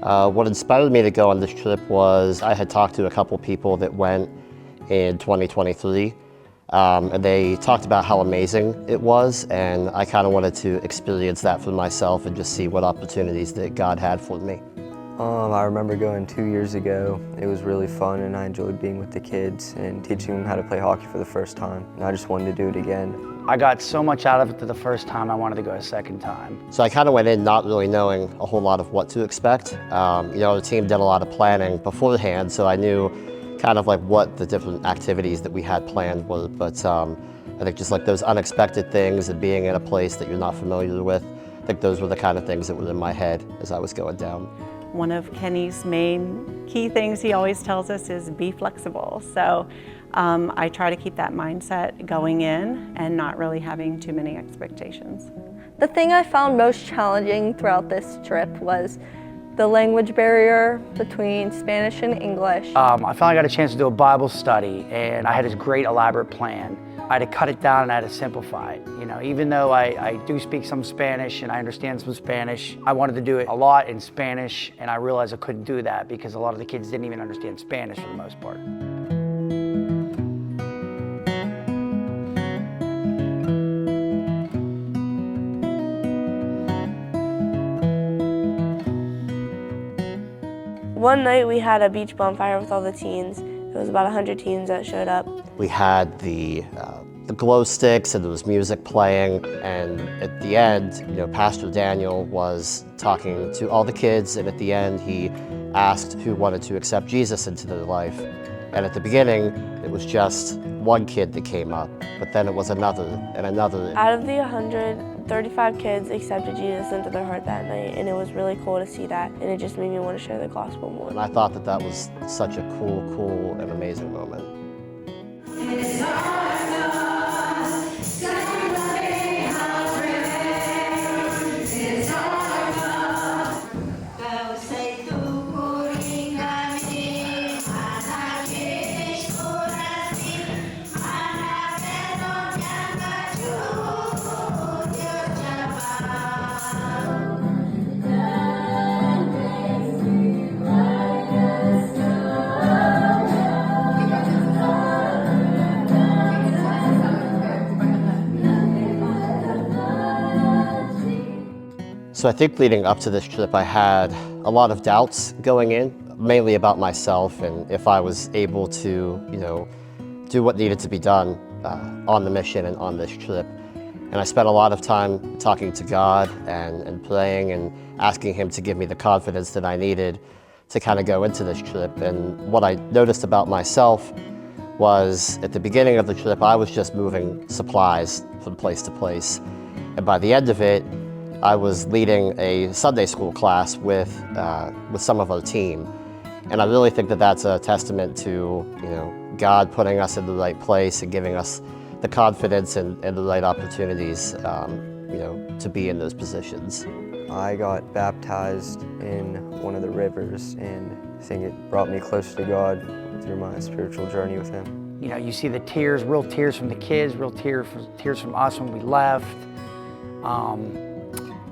What inspired me to go on this trip was I had talked to a couple people that went in 2023, and they talked about how amazing it was, and I kind of wanted to experience that for myself and just see what opportunities that God had for me. I remember going 2 years ago. It was really fun, and I enjoyed being with the kids and teaching them how to play hockey for the first time, and I just wanted to do it again. I got so much out of it the first time, I wanted to go a second time. So I kind of went in not really knowing a whole lot of what to expect. The team did a lot of planning beforehand, so I knew kind of like what the different activities that we had planned were, but I think just like those unexpected things and being in a place that you're not familiar with, I think those were the kind of things that were in my head as I was going down. One of Kenny's main key things he always tells us is be flexible. So I try to keep that mindset going in and not really having too many expectations. The thing I found most challenging throughout this trip was the language barrier between Spanish and English. I finally got a chance to do a Bible study, and I had this great elaborate plan. I had to cut it down and I had to simplify it. Even though I do speak some Spanish and I understand some Spanish, I wanted to do it a lot in Spanish, and I realized I couldn't do that because a lot of the kids didn't even understand Spanish for the most part. One night we had a beach bonfire with all the teens. It was about 100 teens that showed up. We had the glow sticks and there was music playing, and at the end, Pastor Daniel was talking to all the kids, and at the end he asked who wanted to accept Jesus into their life. And at the beginning, it was just one kid that came up, but then it was another and another. Out of the 135 kids accepted Jesus into their heart that night, and it was really cool to see that, and it just made me want to share the gospel more. And I thought that that was such a cool and amazing moment. So I think leading up to this trip, I had a lot of doubts going in, mainly about myself and if I was able to, do what needed to be done on the mission and on this trip. And I spent a lot of time talking to God and praying and asking Him to give me the confidence that I needed to kind of go into this trip. And what I noticed about myself was at the beginning of the trip, I was just moving supplies from place to place. And by the end of it, I was leading a Sunday school class with some of our team. And I really think that that's a testament to, God putting us in the right place and giving us the confidence and the right opportunities, to be in those positions. I got baptized in one of the rivers, and I think it brought me closer to God through my spiritual journey with Him. You see the tears, real tears from the kids, real tears from us when we left.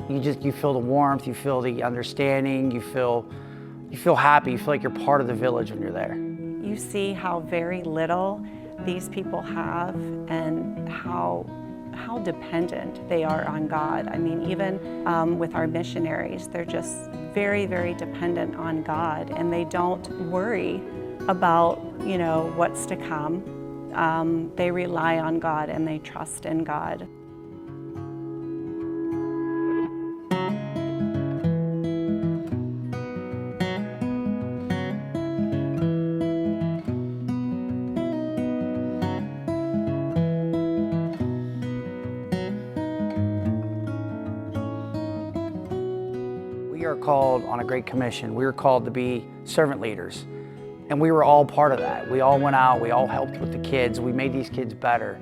You feel the warmth, you feel the understanding, you feel happy, you feel like you're part of the village when you're there. You see how very little these people have and how dependent they are on God. I mean, even with our missionaries, they're just very, very dependent on God, and they don't worry about, what's to come. They rely on God and they trust in God. We are called on a great commission. We were called to be servant leaders, and we were all part of that. We all went out, we all helped with the kids, we made these kids better.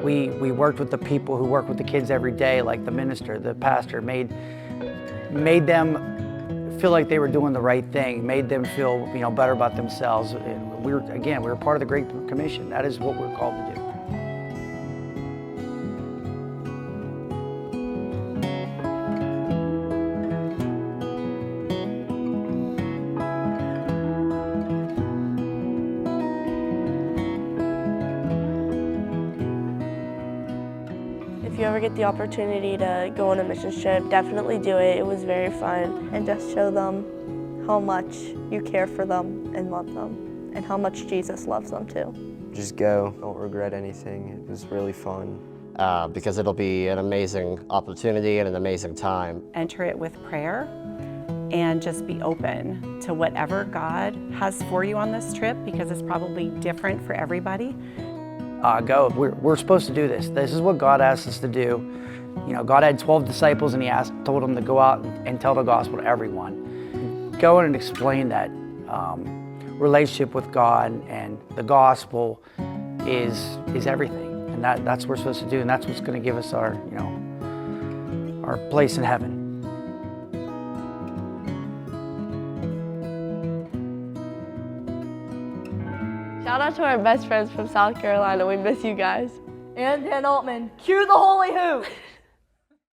We worked with the people who work with the kids every day, like the minister, the pastor, made them feel like they were doing the right thing, made them feel better about themselves. We were part of the Great Commission. That is what we're called to do. ever get the opportunity to go on a mission trip, definitely do it. It was very fun. And just show them how much you care for them and love them, and how much Jesus loves them too. Just go, don't regret anything. It was really fun. Because it'll be an amazing opportunity and an amazing time. Enter it with prayer and just be open to whatever God has for you on this trip, because it's probably different for everybody. Go. We're supposed to do this. This is what God asked us to do. You know, God had 12 disciples and he told them to go out and tell the gospel to everyone. Go in and explain that relationship with God and the gospel is everything. And that's what we're supposed to do, and that's what's going to give us our, you know, our place in heaven. Shout out to our best friends from South Carolina. We miss you guys. And Dan Altman, cue the holy hoop!